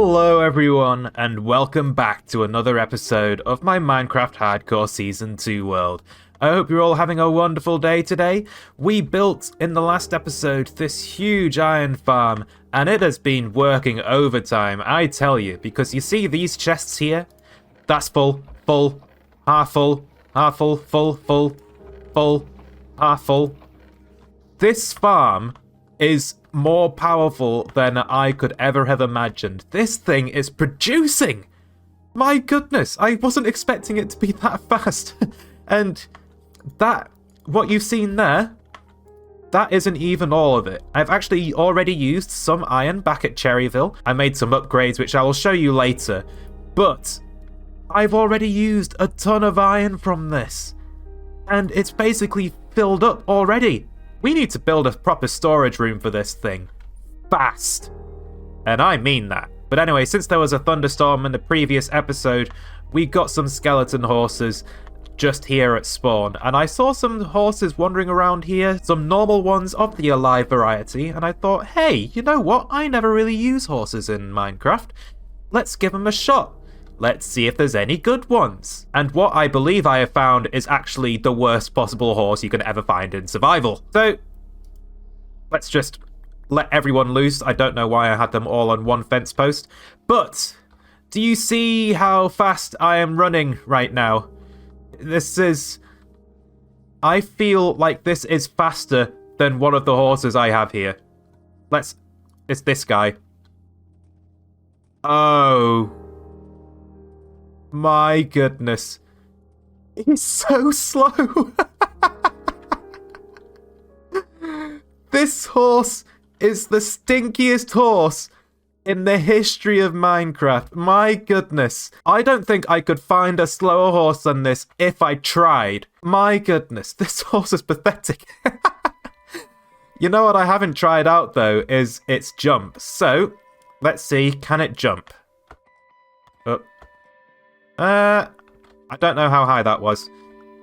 Hello everyone, and welcome back to another episode of my Minecraft Hardcore Season 2 world. I hope you're all having a wonderful day today. We built, in the last episode, this huge iron farm, and it has been working overtime, I tell you, because you see these chests here? That's full, half full, half full, full, half full. This farm is more powerful than I could ever have imagined. This thing is producing! My goodness, I wasn't expecting it to be that fast. And that, what you've seen there, that isn't even all of it. I've actually already used some iron back at Cherryville. I made some upgrades, which I will show you later. But I've already used a ton of iron from this. And it's basically filled up already. We need to build a proper storage room for this thing. Fast. And I mean that. But anyway, since there was a thunderstorm in the previous episode, we got some skeleton horses just here at spawn. And I saw some horses wandering around here, some normal ones of the alive variety, and I thought, hey, you know what? I never really use horses in Minecraft. Let's give them a shot. Let's see if there's any good ones. And what I believe I have found is actually the worst possible horse you can ever find in survival. So, let's just let everyone loose. I don't know why I had them all on one fence post. But, do you see how fast I am running right now? This is... I feel like this is faster than one of the horses I have here. It's this guy. Oh... my goodness. He's so slow. This horse is the stinkiest horse in the history of Minecraft. My goodness. I don't think I could find a slower horse than this if I tried. My goodness, this horse is pathetic. You know what I haven't tried out though is its jump. So, let's see, can it jump? I don't know how high that was.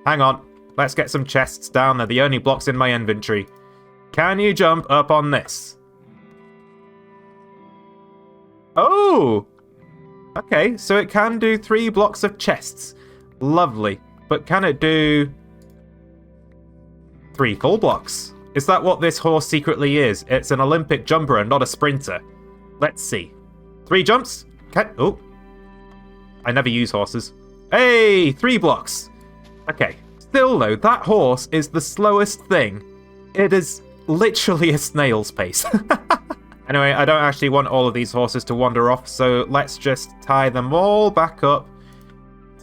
Hang on. Let's get some chests down. They're the only blocks in my inventory. Can you jump up on this? Oh! Okay, so it can do 3 blocks of chests. Lovely. But can it do 3 full blocks? Is that what this horse secretly is? It's an Olympic jumper and not a sprinter. Let's see. 3 jumps? Oh. I never use horses. Hey, 3 blocks. Okay. Still though, that horse is the slowest thing. It is literally a snail's pace. Anyway, I don't actually want all of these horses to wander off, so let's just tie them all back up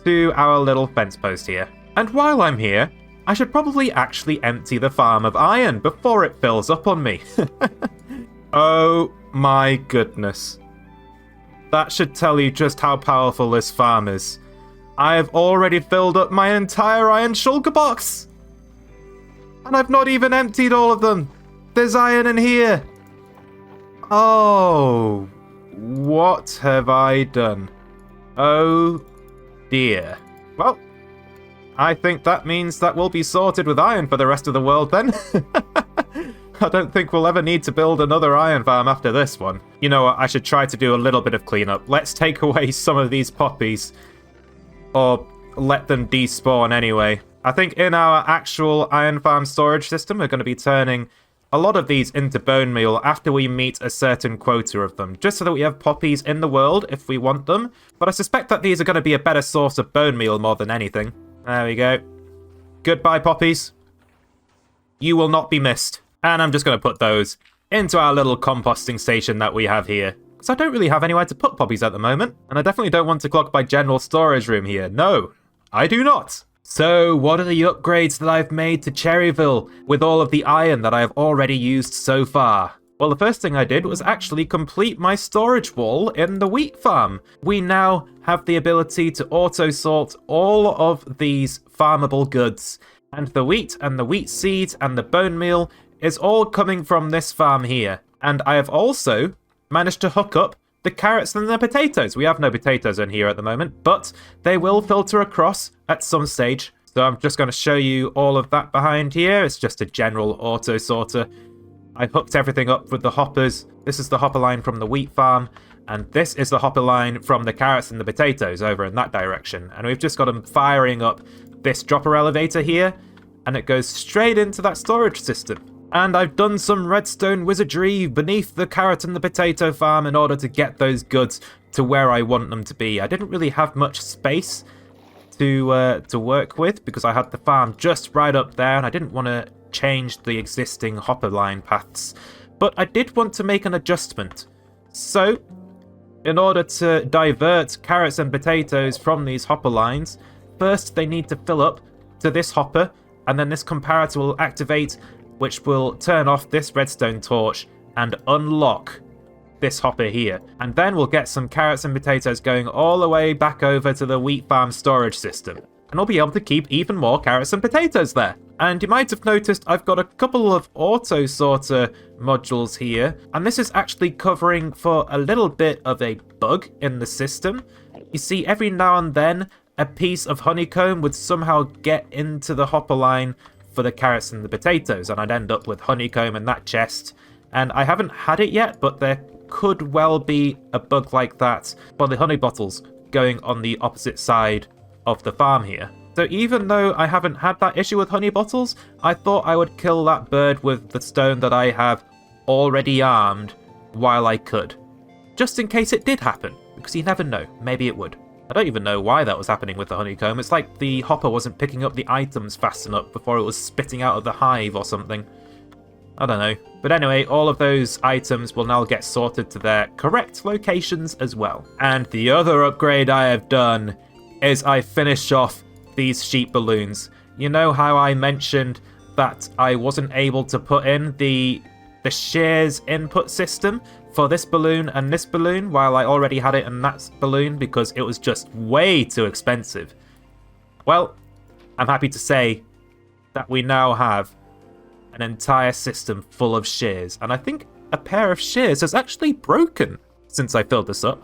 to our little fence post here. And while I'm here, I should probably actually empty the farm of iron before it fills up on me. Oh my goodness. That should tell you just how powerful this farm is. I have already filled up my entire iron shulker box! And I've not even emptied all of them! There's iron in here! Oh, what have I done? Oh dear. Well, I think that means that we'll be sorted with iron for the rest of the world then. I don't think we'll ever need to build another iron farm after this one. You know what, I should try to do a little bit of cleanup. Let's take away some of these poppies. Or let them despawn anyway. I think in our actual iron farm storage system, we're going to be turning a lot of these into bone meal after we meet a certain quota of them. Just so that we have poppies in the world if we want them. But I suspect that these are going to be a better source of bone meal more than anything. There we go. Goodbye, poppies. You will not be missed. And I'm just going to put those into our little composting station that we have here. Because I don't really have anywhere to put poppies at the moment. And I definitely don't want to clog my general storage room here. No, I do not. So what are the upgrades that I've made to Cherryville with all of the iron that I have already used so far? Well, the first thing I did was actually complete my storage wall in the wheat farm. We now have the ability to auto-sort all of these farmable goods. And the wheat and the wheat seeds and the bone meal is all coming from this farm here. And I have also managed to hook up the carrots and the potatoes. We have no potatoes in here at the moment, but they will filter across at some stage. So I'm just going to show you all of that behind here. It's just a general auto sorter. I hooked everything up with the hoppers. This is the hopper line from the wheat farm. And this is the hopper line from the carrots and the potatoes over in that direction. And we've just got them firing up this dropper elevator here, and it goes straight into that storage system. And I've done some redstone wizardry beneath the carrot and the potato farm in order to get those goods to where I want them to be. I didn't really have much space to work with because I had the farm just right up there, and I didn't want to change the existing hopper line paths. But I did want to make an adjustment. So, in order to divert carrots and potatoes from these hopper lines, first they need to fill up to this hopper, and then this comparator will activate, which will turn off this redstone torch and unlock this hopper here. And then we'll get some carrots and potatoes going all the way back over to the wheat farm storage system. And we'll be able to keep even more carrots and potatoes there. And you might have noticed I've got a couple of auto sorter modules here, and this is actually covering for a little bit of a bug in the system. You see, every now and then a piece of honeycomb would somehow get into the hopper line for the carrots and the potatoes, and I'd end up with honeycomb in that chest. And I haven't had it yet, but there could well be a bug like that for the honey bottles going on the opposite side of the farm here. So even though I haven't had that issue with honey bottles, I thought I would kill that bird with the stone that I have already armed while I could. Just in case it did happen, because you never know, maybe it would. I don't even know why that was happening with the honeycomb. It's like the hopper wasn't picking up the items fast enough before it was spitting out of the hive or something. I don't know. But anyway, all of those items will now get sorted to their correct locations as well. And the other upgrade I have done is I finished off these sheep balloons. You know how I mentioned that I wasn't able to put in the shears input system for this balloon and this balloon while I already had it in that balloon because it was just way too expensive? Well, I'm happy to say that we now have an entire system full of shears, and I think a pair of shears has actually broken since I filled this up,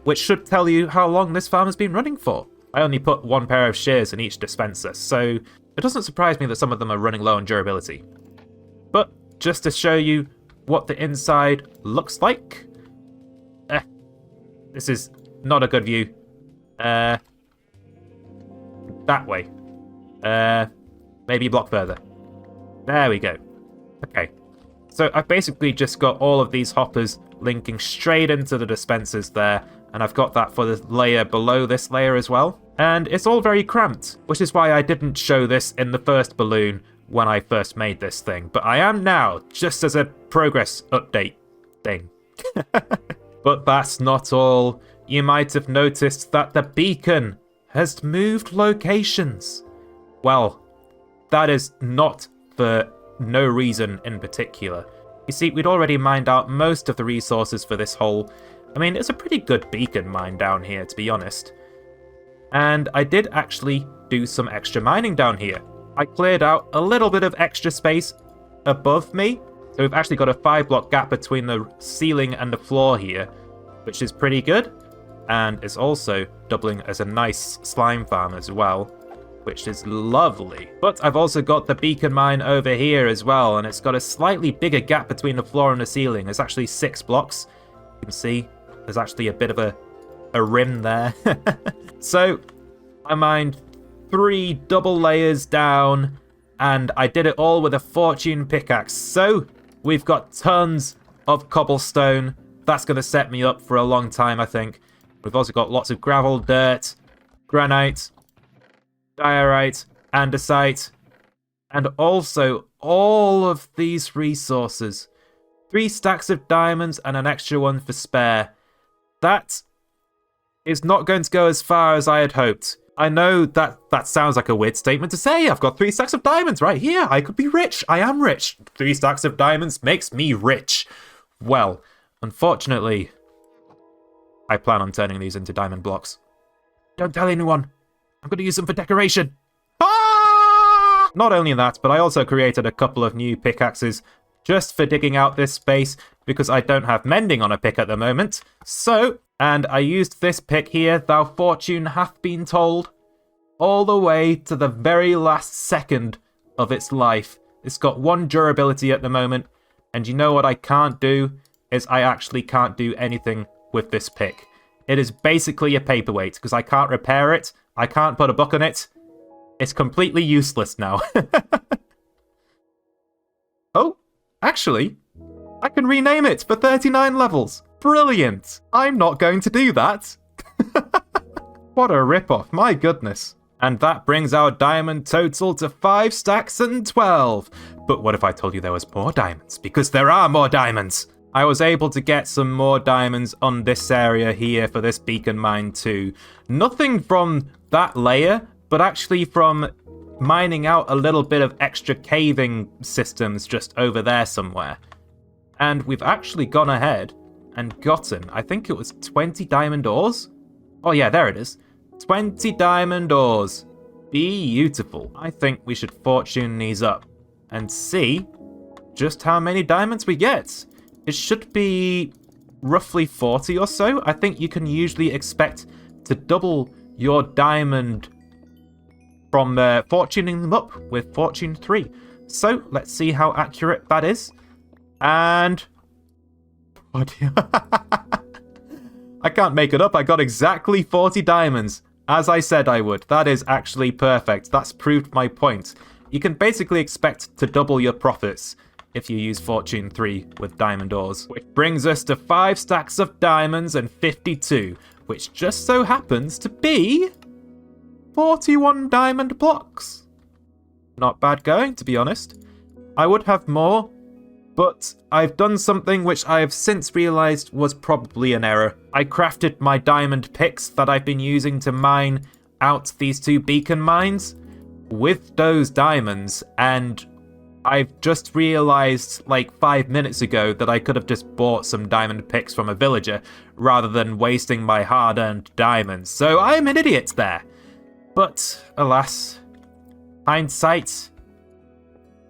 which should tell you how long this farm has been running for. I only put one pair of shears in each dispenser, so it doesn't surprise me that some of them are running low on durability. But just to show you what the inside looks like, this is not a good view. That way. Maybe a block further. There we go. Okay. So I've basically just got all of these hoppers linking straight into the dispensers there, and I've got that for the layer below this layer as well. And it's all very cramped, which is why I didn't show this in the first balloon when I first made this thing. But I am now, just as a progress update thing. But that's not all. You might have noticed that the beacon has moved locations. Well, that is not for no reason in particular. You see, we'd already mined out most of the resources for this hole. I mean, it's a pretty good beacon mine down here, to be honest. And I did actually do some extra mining down here. I cleared out a little bit of extra space above me. So we've actually got a 5-block gap between the ceiling and the floor here, which is pretty good. And it's also doubling as a nice slime farm as well, which is lovely. But I've also got the beacon mine over here as well, and it's got a slightly bigger gap between the floor and the ceiling. There's actually 6 blocks. You can see there's actually a bit of a rim there. So I mined 3 double layers down, and I did it all with a fortune pickaxe. So we've got tons of cobblestone. That's going to set me up for a long time, I think. We've also got lots of gravel, dirt, granite, diorite, andesite, and also all of these resources. 3 stacks of diamonds and an extra one for spare. That is not going to go as far as I had hoped. I know that sounds like a weird statement to say. I've got 3 stacks of diamonds right here. I could be rich. I am rich. 3 stacks of diamonds makes me rich. Well, unfortunately, I plan on turning these into diamond blocks. Don't tell anyone. I'm going to use them for decoration. Ah! Not only that, but I also created a couple of new pickaxes just for digging out this space because I don't have mending on a pick at the moment. So, and I used this pick here, Thou Fortune Hath Been Told, all the way to the very last second of its life. It's got 1 durability at the moment, and you know what I can't do? Is I actually can't do anything with this pick. It is basically a paperweight because I can't repair it. I can't put a book on it. It's completely useless now. Oh, actually, I can rename it for 39 levels. Brilliant. I'm not going to do that. What a rip-off, my goodness. And that brings our diamond total to 5 stacks and 12. But what if I told you there was more diamonds? Because there are more diamonds. I was able to get some more diamonds on this area here for this beacon mine too. Nothing from that layer, but actually from mining out a little bit of extra caving systems just over there somewhere. And we've actually gone ahead and gotten, I think it was 20 diamond ores? Oh yeah, there it is. 20 diamond ores. Beautiful. I think we should fortune these up and see just how many diamonds we get. It should be roughly 40 or so. I think you can usually expect to double your diamond from fortuning them up with Fortune 3. So let's see how accurate that is. And I can't make it up. I got exactly 40 diamonds, as I said I would. That is actually perfect. That's proved my point. You can basically expect to double your profits if you use Fortune 3 with diamond ores. Which brings us to 5 stacks of diamonds and 52, which just so happens to be 41 diamond blocks. Not bad going, to be honest. I would have more, but I've done something which I have since realised was probably an error. I crafted my diamond picks that I've been using to mine out these 2 beacon mines with those diamonds, and I've just realised like 5 minutes ago that I could have just bought some diamond picks from a villager rather than wasting my hard-earned diamonds. So I'm an idiot there. But alas, hindsight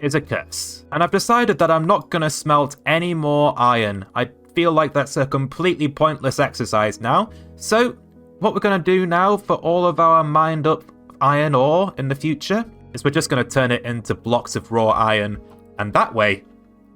is a curse. And I've decided that I'm not going to smelt any more iron. I feel like that's a completely pointless exercise now. So what we're going to do now for all of our mined up iron ore in the future is we're just going to turn it into blocks of raw iron, and that way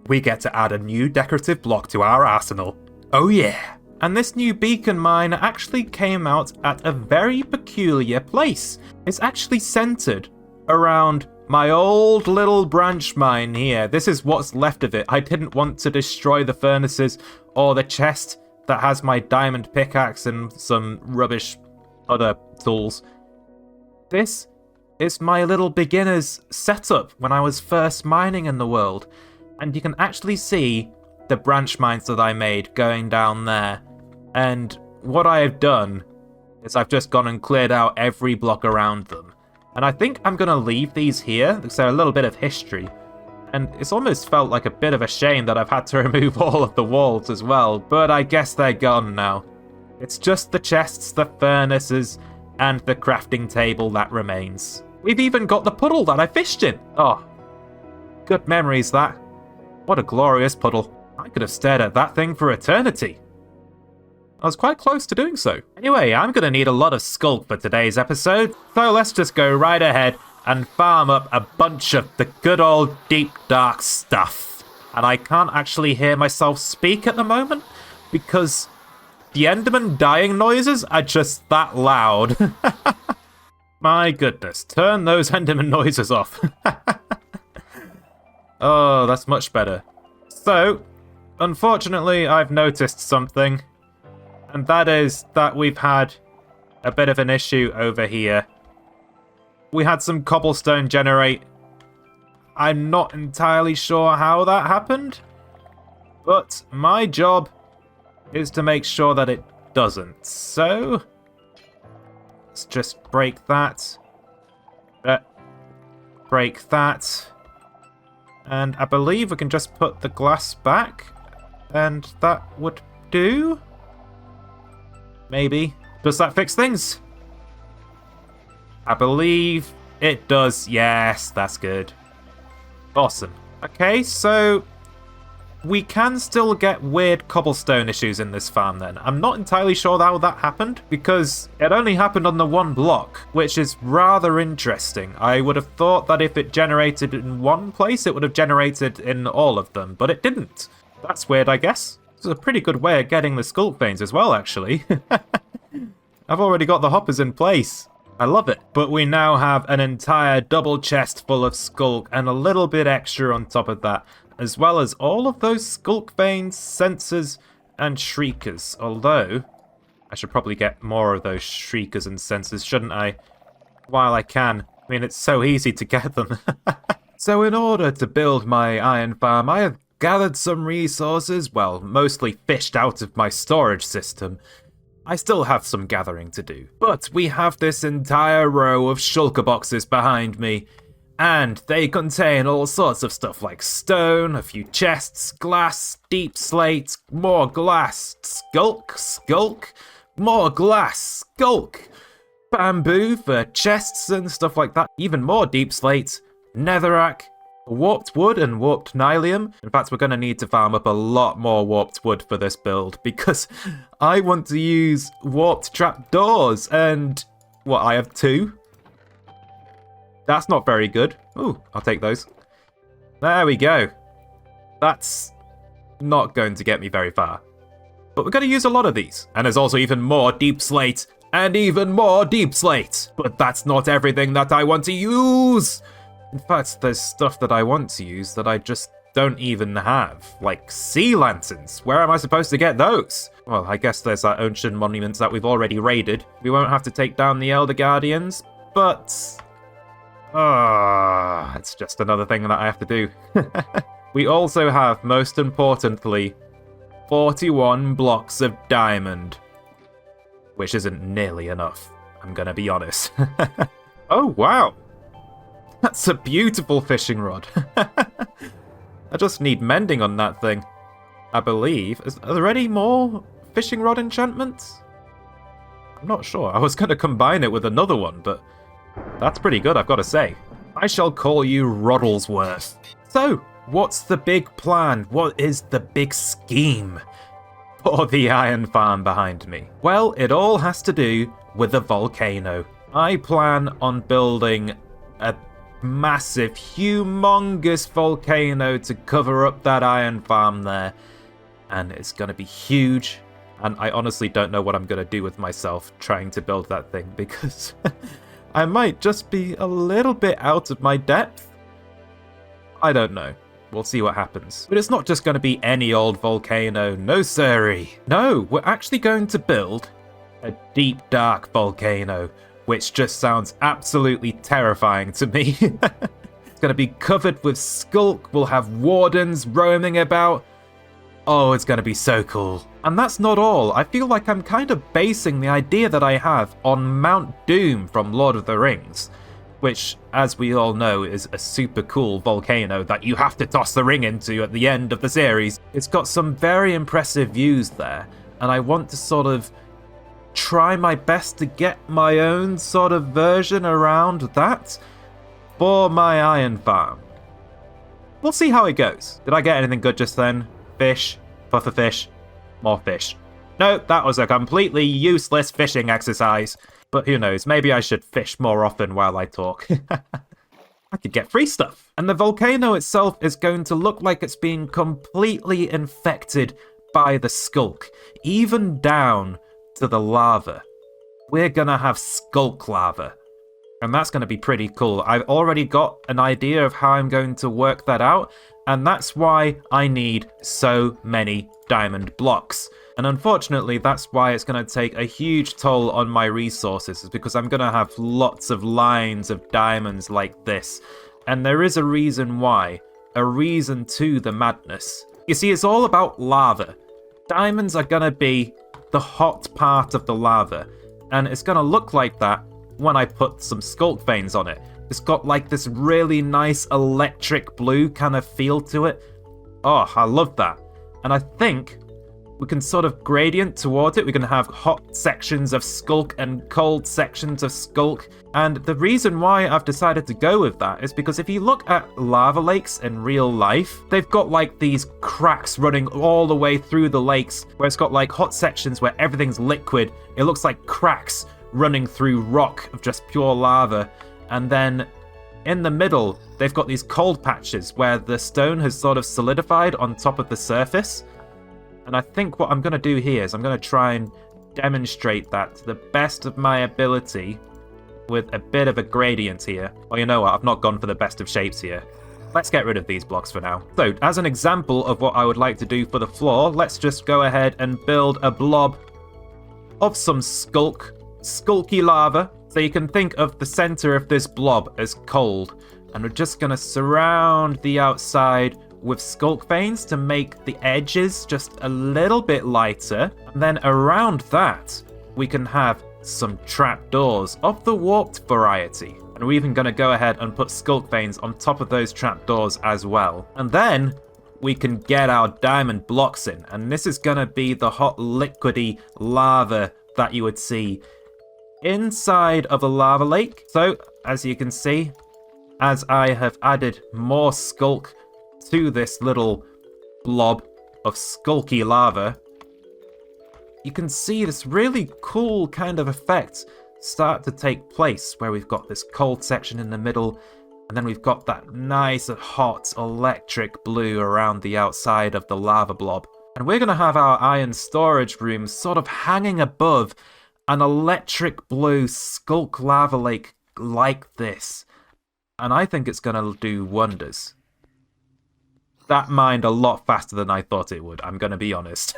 we get to add a new decorative block to our arsenal. Oh yeah! And this new beacon mine actually came out at a very peculiar place. It's actually centered around my old little branch mine here. This is what's left of it. I didn't want to destroy the furnaces or the chest that has my diamond pickaxe and some rubbish other tools. This is my little beginner's setup when I was first mining in the world. And you can actually see the branch mines that I made going down there. And what I have done is I've just gone and cleared out every block around them. And I think I'm going to leave these here because they're a little bit of history. And it's almost felt like a bit of a shame that I've had to remove all of the walls as well. But I guess they're gone now. It's just the chests, the furnaces, and the crafting table that remains. We've even got the puddle that I fished in. Oh, good memories that. What a glorious puddle. I could have stared at that thing for eternity. I was quite close to doing so. Anyway, I'm going to need a lot of sculk for today's episode, so let's just go right ahead and farm up a bunch of the good old deep dark stuff. And I can't actually hear myself speak at the moment because the Enderman dying noises are just that loud. My goodness, turn those Enderman noises off. Oh, that's much better. So, unfortunately, I've noticed something. And that is that we've had a bit of an issue over here. We had some cobblestone generate. I'm not entirely sure how that happened. But my job is to make sure that it doesn't. So let's just break that. Break that. And I believe we can just put the glass back. And that would do. Maybe. Does that fix things? I believe it does. Yes, that's good. Awesome. Okay, so we can still get weird cobblestone issues in this farm then. I'm not entirely sure how that happened because it only happened on the one block, which is rather interesting. I would have thought that if it generated in one place, it would have generated in all of them, but it didn't. That's weird, I guess. It's a pretty good way of getting the sculk veins as well, actually. I've already got the hoppers in place. I love it. But we now have an entire double chest full of sculk and a little bit extra on top of that, as well as all of those sculk veins, sensors, and shriekers. Although, I should probably get more of those shriekers and sensors, shouldn't I? While I can. I mean, it's so easy to get them. So in order to build my iron farm, I have gathered some resources, well, mostly fished out of my storage system. I still have some gathering to do. But we have this entire row of shulker boxes behind me, and they contain all sorts of stuff like stone, a few chests, glass, deep slate, more glass, sculk, more glass, sculk, bamboo for chests and stuff like that, even more deep slate, netherrack, warped wood and warped nylium. In fact, we're going to need to farm up a lot more warped wood for this build because I want to use warped trapdoors and, what, I have 2? That's not very good. Ooh, I'll take those. There we go. That's not going to get me very far. But we're going to use a lot of these. And there's also even more deep slate and even more deep slate. But that's not everything that I want to use. In fact, there's stuff that I want to use that I just don't even have, like sea lanterns. Where am I supposed to get those? Well, I guess there's our ocean monuments that we've already raided. We won't have to take down the Elder Guardians, but... it's just another thing that I have to do. We also have, most importantly, 41 blocks of diamond. Which isn't nearly enough, I'm gonna be honest. Oh, wow! That's a beautiful fishing rod. I just need mending on that thing, I believe. Are there any more fishing rod enchantments? I'm not sure. I was going to combine it with another one, but that's pretty good, I've got to say. I shall call you Roddlesworth. So, what's the big plan? What is the big scheme for the iron farm behind me? Well, it all has to do with the volcano. I plan on building a massive, humongous volcano to cover up that iron farm there. And it's going to be huge. And I honestly don't know what I'm going to do with myself trying to build that thing because I might just be a little bit out of my depth. I don't know. We'll see what happens. But it's not just going to be any old volcano. No, sirree. No, we're actually going to build a deep, dark volcano, which just sounds absolutely terrifying to me. It's going to be covered with sculk. We'll have wardens roaming about. Oh, it's going to be so cool. And that's not all. I feel like I'm kind of basing the idea that I have on Mount Doom from Lord of the Rings, which, as we all know, is a super cool volcano that you have to toss the ring into at the end of the series. It's got some very impressive views there, and I want to sort of try my best to get my own sort of version around that for my iron farm. We'll see how it goes. Did I get anything good just then? Fish, pufferfish, more fish. No, that was a completely useless fishing exercise. But who knows, maybe I should fish more often while I talk. I could get free stuff. And the volcano itself is going to look like it's been completely infected by the sculk, even down to the lava. We're gonna have sculk lava. And that's gonna be pretty cool. I've already got an idea of how I'm going to work that out, and that's why I need so many diamond blocks. And unfortunately, that's why it's going to take a huge toll on my resources, is because I'm going to have lots of lines of diamonds like this. And there is a reason why, a reason to the madness. You see, it's all about lava. Diamonds are going to be the hot part of the lava, and it's going to look like that when I put some sculk veins on it. It's got like this really nice electric blue kind of feel to it. Oh, I love that. And I think we can sort of gradient towards it. We're going to have hot sections of sculk and cold sections of sculk. And the reason why I've decided to go with that is because if you look at lava lakes in real life, they've got like these cracks running all the way through the lakes, where it's got like hot sections where everything's liquid. It looks like cracks running through rock of just pure lava. And then in the middle, they've got these cold patches where the stone has sort of solidified on top of the surface. And I think what I'm going to do here is I'm going to try and demonstrate that to the best of my ability with a bit of a gradient here. Well, you know what? I've not gone for the best of shapes here. Let's get rid of these blocks for now. So, as an example of what I would like to do for the floor, let's just go ahead and build a blob of some skulky lava. So you can think of the center of this blob as cold. And we're just going to surround the outside with sculk veins to make the edges just a little bit lighter. And then around that, we can have some trapdoors of the warped variety. And we're even going to go ahead and put sculk veins on top of those trapdoors as well. And then we can get our diamond blocks in. And this is going to be the hot liquidy lava that you would see inside of a lava lake. So, as you can see, as I have added more sculk to this little blob of skulky lava, you can see this really cool kind of effect start to take place where we've got this cold section in the middle, and then we've got that nice hot electric blue around the outside of the lava blob. And we're going to have our iron storage room sort of hanging above an electric blue skulk lava lake like this. And I think it's going to do wonders. That mined a lot faster than I thought it would, I'm going to be honest.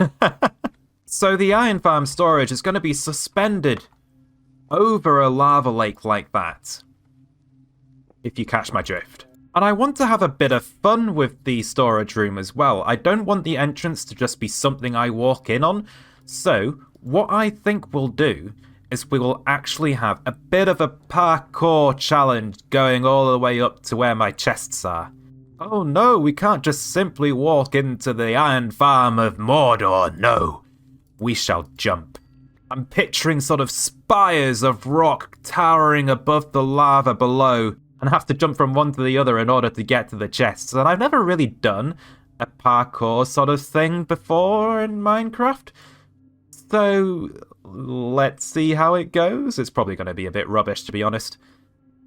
So the iron farm storage is going to be suspended over a lava lake like that, if you catch my drift. And I want to have a bit of fun with the storage room as well. I don't want the entrance to just be something I walk in on. So what I think we'll do is we will actually have a bit of a parkour challenge going all the way up to where my chests are. Oh no, we can't just simply walk into the iron farm of Mordor, no. We shall jump. I'm picturing sort of spires of rock towering above the lava below, and have to jump from one to the other in order to get to the chests. And I've never really done a parkour sort of thing before in Minecraft. So let's see how it goes. It's probably going to be a bit rubbish, to be honest.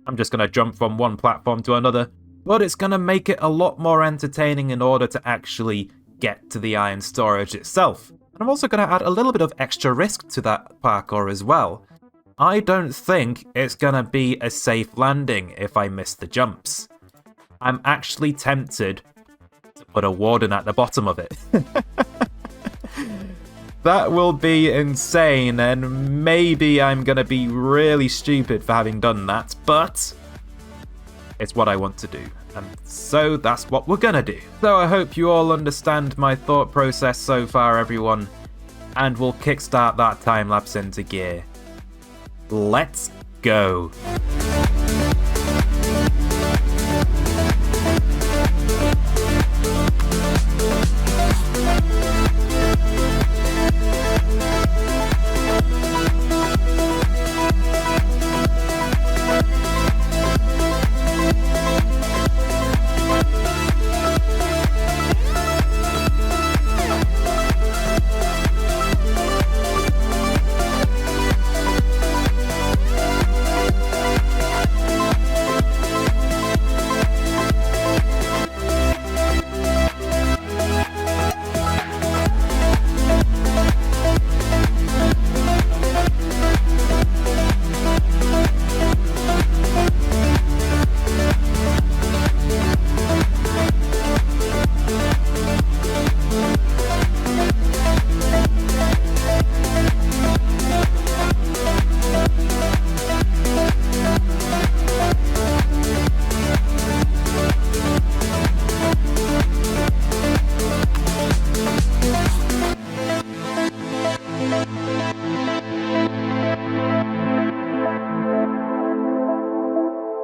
I'm just going to jump from one platform to another. But it's going to make it a lot more entertaining in order to actually get to the iron storage itself. And I'm also going to add a little bit of extra risk to that parkour as well. I don't think it's going to be a safe landing if I miss the jumps. I'm actually tempted to put a warden at the bottom of it. That will be insane, and maybe I'm going to be really stupid for having done that, but it's what I want to do. And so that's what we're gonna do. So I hope you all understand my thought process so far, everyone. And we'll kickstart that time lapse into gear. Let's go.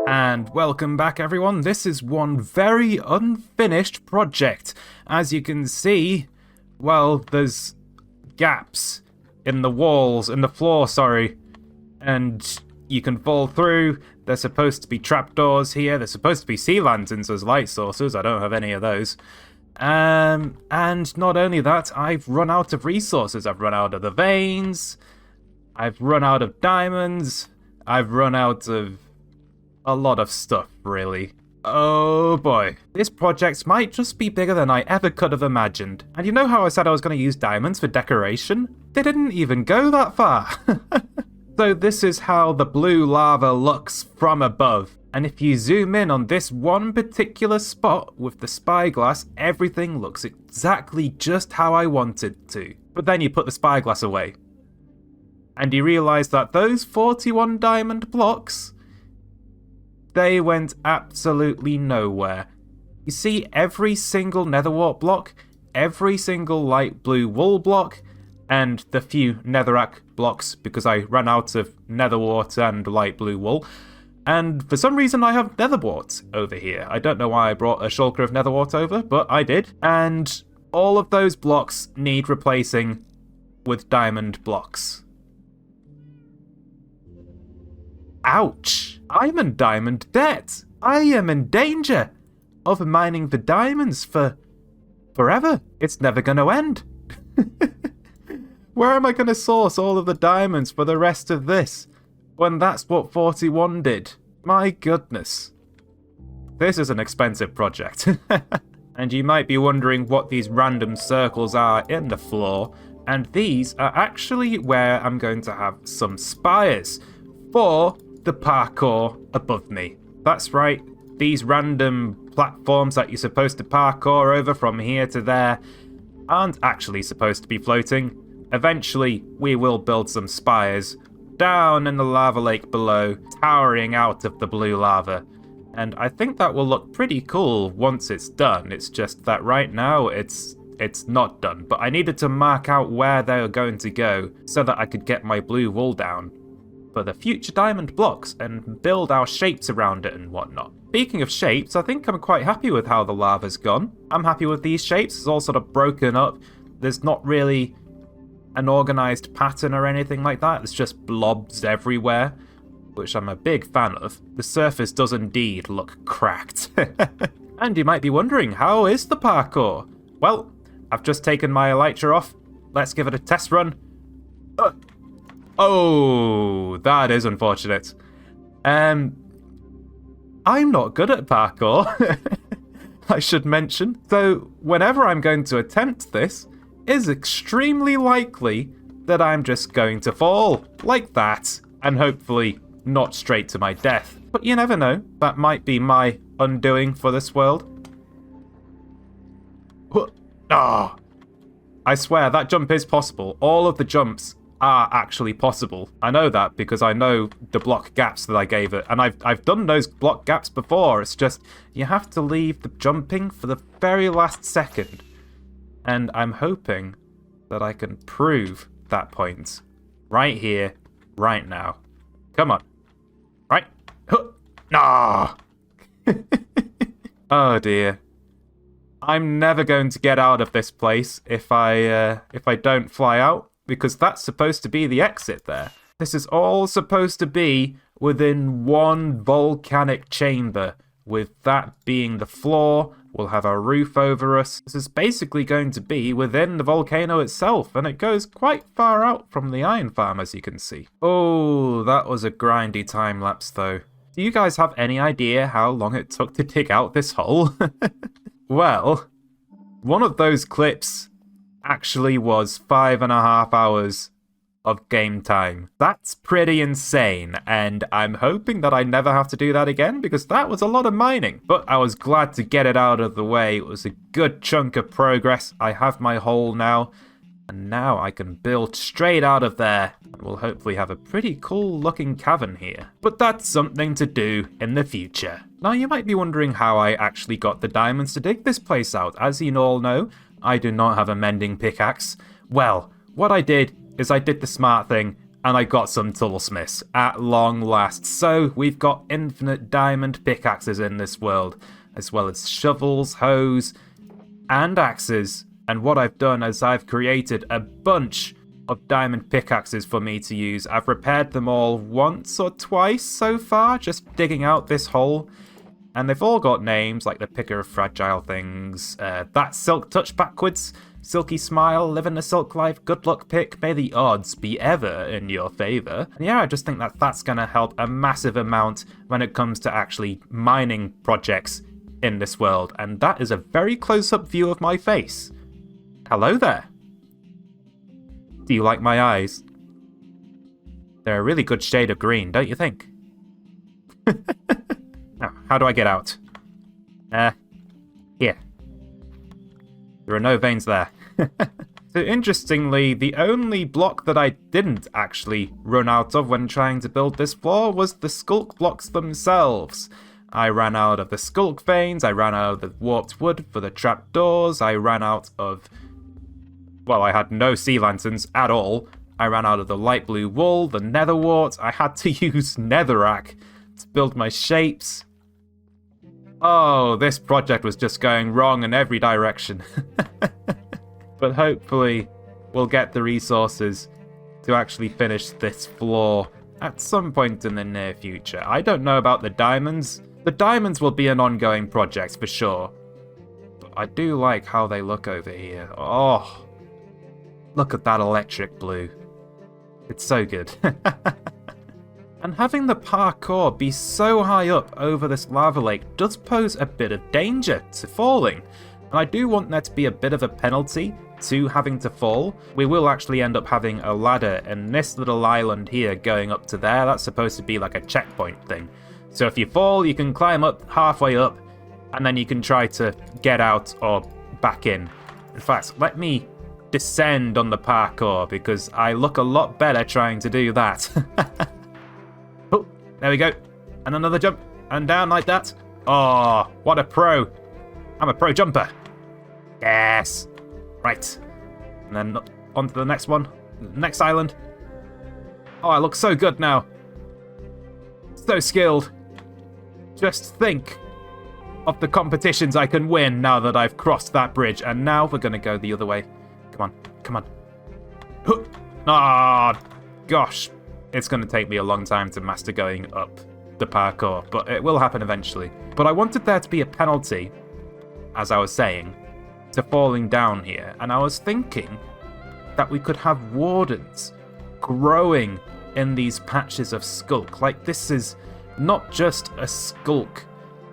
And welcome back, everyone. This is one very unfinished project. As you can see, well, there's gaps in the walls, in the floor, sorry. And you can fall through. There's supposed to be trapdoors here. There's supposed to be sea lanterns as light sources. I don't have any of those. And not only that, I've run out of resources. I've run out of the veins. I've run out of diamonds. I've run out of a lot of stuff, really. Oh boy, this project might just be bigger than I ever could have imagined. And you know how I said I was going to use diamonds for decoration? They didn't even go that far. So this is how the blue lava looks from above. And if you zoom in on this one particular spot with the spyglass, everything looks exactly just how I wanted to. But then you put the spyglass away. And you realise that those 41 diamond blocks, they went absolutely nowhere. You see, every single netherwart block, every single light blue wool block, and the few netherrack blocks, because I ran out of netherwart and light blue wool. And for some reason I have netherwart over here. I don't know why I brought a shulker of netherwart over, but I did. And all of those blocks need replacing with diamond blocks. Ouch! I'm in diamond debt! I am in danger of mining the diamonds for forever. It's never going to end. Where am I going to source all of the diamonds for the rest of this, when that's what 41 did? My goodness. This is an expensive project. And you might be wondering what these random circles are in the floor, and these are actually where I'm going to have some spires for the parkour above me. That's right, these random platforms that you're supposed to parkour over from here to there aren't actually supposed to be floating. Eventually, we will build some spires down in the lava lake below, towering out of the blue lava. And I think that will look pretty cool once it's done. It's just that right now, it's not done. But I needed to mark out where they were going to go so that I could get my blue wool down for the future diamond blocks and build our shapes around it and whatnot. Speaking of shapes, I think I'm quite happy with how the lava's gone. I'm happy with these shapes. It's all sort of broken up. There's not really an organized pattern or anything like that. It's just blobs everywhere, which I'm a big fan of. The surface does indeed look cracked. And you might be wondering, how is the parkour? Well, I've just taken my elytra off. Let's give it a test run. Oh, that is unfortunate. I'm not good at parkour, I should mention. So whenever I'm going to attempt this, is extremely likely that I'm just going to fall like that, and hopefully not straight to my death. But you never know, that might be my undoing for this world. Ah! I swear that jump is possible. All of the jumps are actually possible. I know that because I know the block gaps that I gave it, and I've done those block gaps before. It's just you have to leave the jumping for the very last second. And I'm hoping that I can prove that point right here, right now. Come on. Right? Nah! Oh dear. I'm never going to get out of this place if I don't fly out, because that's supposed to be the exit there. This is all supposed to be within one volcanic chamber, with that being the floor. We'll have a roof over us. This is basically going to be within the volcano itself, and it goes quite far out from the iron farm, as you can see. Oh, that was a grindy time lapse though. Do you guys have any idea how long it took to dig out this hole? Well, one of those clips actually was 5.5 hours of game time. That's pretty insane, and I'm hoping that I never have to do that again, because that was a lot of mining. But I was glad to get it out of the way. It was a good chunk of progress. I have my hole now, and now I can build straight out of there. We'll hopefully have a pretty cool looking cavern here. But that's something to do in the future. Now you might be wondering how I actually got the diamonds to dig this place out. As you all know, I do not have a mending pickaxe. Well, what I did is I did the smart thing, and I got some toolsmiths at long last. So we've got infinite diamond pickaxes in this world, as well as shovels, hoes, and axes. And what I've done is I've created a bunch of diamond pickaxes for me to use. I've repaired them all once or twice so far, just digging out this hole. And they've all got names, like the Picker of Fragile Things, that Silk Touch backwards, silky smile, living a silk life, good luck pick, may the odds be ever in your favour. And yeah, I just think that that's going to help a massive amount when it comes to actually mining projects in this world. And that is a very close-up view of my face. Hello there. Do you like my eyes? They're a really good shade of green, don't you think? Now, how do I get out? Here. There are no veins there. So interestingly, the only block that I didn't actually run out of when trying to build this floor was the sculk blocks themselves. I ran out of the sculk veins, I ran out of the warped wood for the trapdoors, I ran out of... well, I had no sea lanterns at all. I ran out of the light blue wool, the nether wart, I had to use netherrack to build my shapes. Oh, this project was just going wrong in every direction. But hopefully we'll get the resources to actually finish this floor at some point in the near future. I don't know about the diamonds. The diamonds will be an ongoing project for sure. But I do like how they look over here. Oh, look at that electric blue. It's so good. And having the parkour be so high up over this lava lake does pose a bit of danger to falling. And I do want there to be a bit of a penalty to having to fall. We will actually end up having a ladder in this little island here going up to there. That's supposed to be like a checkpoint thing. So if you fall, you can climb up halfway up, and then you can try to get out or back in. In fact, let me descend on the parkour, because I look a lot better trying to do that. Oh, there we go. And another jump, and down like that. Oh, what a pro. I'm a pro jumper. Yes. Right. And then on to the next one. Next island. Oh, I look so good now. So skilled. Just think of the competitions I can win now that I've crossed that bridge. And now we're going to go the other way. Come on. Come on. Ah, oh, gosh. It's going to take me a long time to master going up the parkour, but it will happen eventually. But I wanted there to be a penalty, as I was saying, to falling down here. And I was thinking that we could have wardens growing in these patches of sculk. Like, this is not just a sculk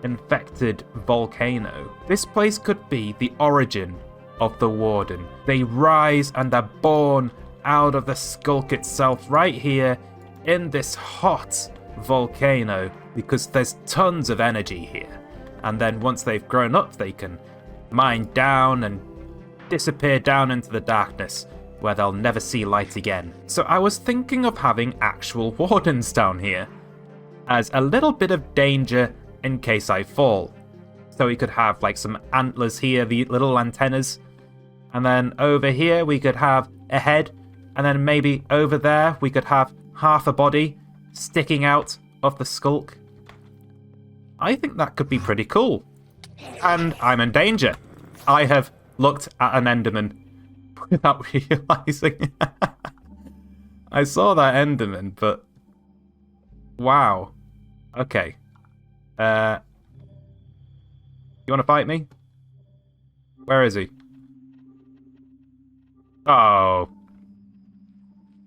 infected volcano. This place could be the origin of the warden. They rise and are born out of the sculk itself right here in this hot volcano, because there's tons of energy here. And then once they've grown up, they can mine down and disappear down into the darkness, where they'll never see light again. So I was thinking of having actual wardens down here as a little bit of danger in case I fall. So we could have like some antlers here, the little antennas, and then over here we could have a head, and then maybe over there we could have half a body sticking out of the sculk. I think that could be pretty cool. And I'm in danger. I have looked at an Enderman without realising. I saw that Enderman, but... wow. Okay. You want to fight me? Where is he? Oh.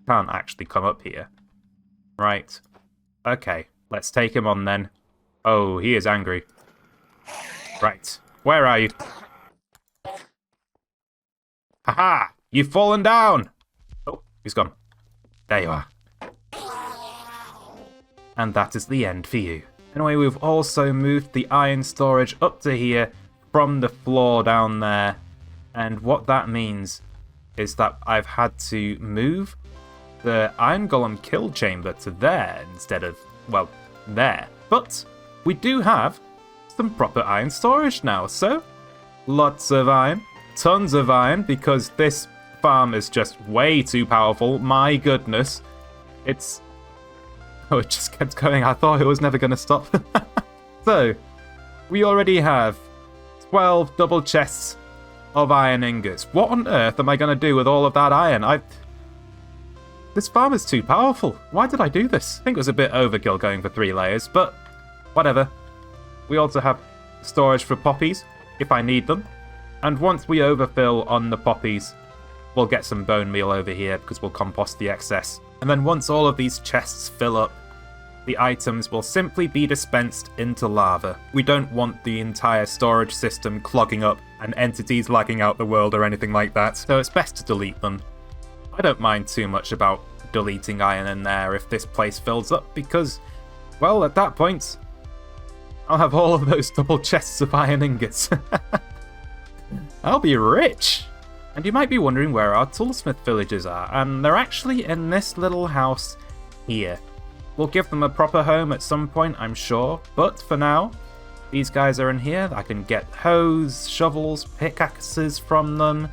Can't actually come up here. Right. Okay. Let's take him on then. Oh, he is angry. Right. Where are you? Haha! You've fallen down! Oh, he's gone. There you are. And that is the end for you. Anyway, we've also moved the iron storage up to here from the floor down there. And what that means is that I've had to move the iron golem kill chamber to there instead of, well, there. But we do have some proper iron storage now, so lots of iron, tons of iron, because this farm is just way too powerful. My goodness. It's... oh, it just kept going. I thought it was never going to stop. So, we already have 12 double chests of iron ingots. What on earth am I going to do with all of that iron? This farm is too powerful. Why did I do this? I think it was a bit overkill going for 3 layers, but whatever. We also have storage for poppies, if I need them. And once we overfill on the poppies, we'll get some bone meal over here because we'll compost the excess. And then once all of these chests fill up, the items will simply be dispensed into lava. We don't want the entire storage system clogging up and entities lagging out the world or anything like that, so it's best to delete them. I don't mind too much about deleting iron in there if this place fills up because, well, at that point, I'll have all of those double chests of iron ingots. I'll be rich! And you might be wondering where our toolsmith villagers are, and they're actually in this little house here. We'll give them a proper home at some point, I'm sure, but for now, these guys are in here. I can get hoes, shovels, pickaxes from them.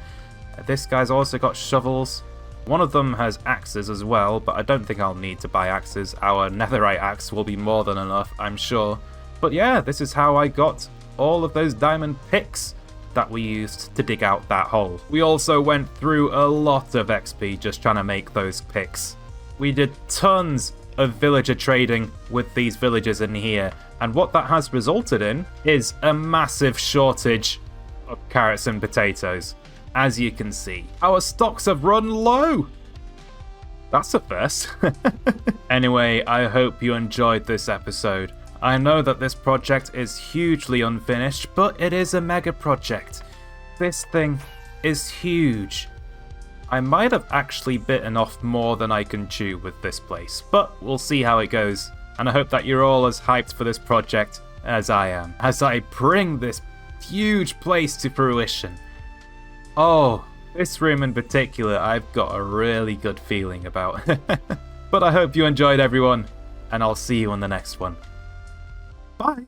This guy's also got shovels. One of them has axes as well, but I don't think I'll need to buy axes. Our netherite axe will be more than enough, I'm sure. But yeah, this is how I got all of those diamond picks that we used to dig out that hole. We also went through a lot of XP just trying to make those picks. We did tons of villager trading with these villagers in here, and what that has resulted in is a massive shortage of carrots and potatoes. As you can see, our stocks have run low. That's a first. Anyway, I hope you enjoyed this episode. I know that this project is hugely unfinished, but it is a mega project. This thing is huge. I might have actually bitten off more than I can chew with this place, but we'll see how it goes. And I hope that you're all as hyped for this project as I am, as I bring this huge place to fruition. Oh, this room in particular, I've got a really good feeling about. But I hope you enjoyed, everyone, and I'll see you on the next one. Bye.